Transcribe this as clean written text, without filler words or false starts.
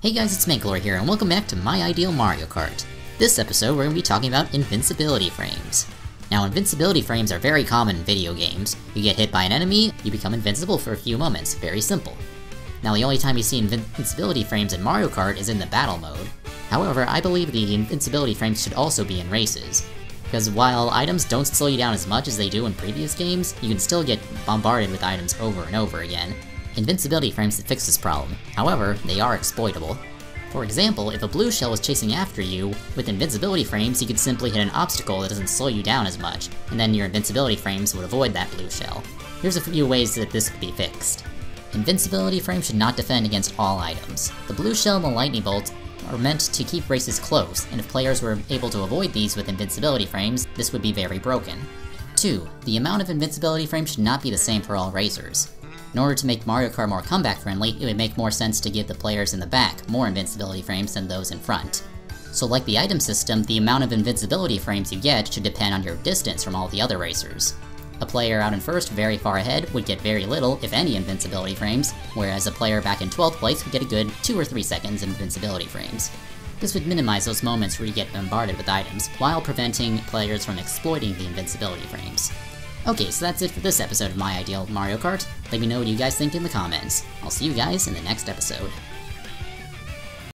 Hey guys, it's Manklor here, and welcome back to My Ideal Mario Kart. This episode, we're going to be talking about Invincibility Frames. Now, Invincibility Frames are very common in video games. You get hit by an enemy, you become invincible for a few moments. Very simple. Now, the only time you see Invincibility Frames in Mario Kart is in the battle mode. However, I believe the Invincibility Frames should also be in races. Because while items don't slow you down as much as they do in previous games, you can still get bombarded with items over and over again. Invincibility Frames fix this problem. However, they are exploitable. For example, if a blue shell was chasing after you, with Invincibility Frames you could simply hit an obstacle that doesn't slow you down as much, and then your Invincibility Frames would avoid that blue shell. Here's a few ways that this could be fixed. Invincibility Frames should not defend against all items. The blue shell and the lightning bolt are meant to keep races close, and if players were able to avoid these with Invincibility Frames, this would be very broken. 2. The amount of Invincibility Frames should not be the same for all racers. In order to make Mario Kart more comeback friendly, it would make more sense to give the players in the back more Invincibility Frames than those in front. So like the item system, the amount of Invincibility Frames you get should depend on your distance from all the other racers. A player out in first, very far ahead, would get very little, if any, Invincibility Frames, whereas a player back in 12th place would get a good 2 or 3 seconds Invincibility Frames. This would minimize those moments where you get bombarded with items, while preventing players from exploiting the Invincibility Frames. Okay, so that's it for this episode of My Ideal Mario Kart. Let me know what you guys think in the comments. I'll see you guys in the next episode.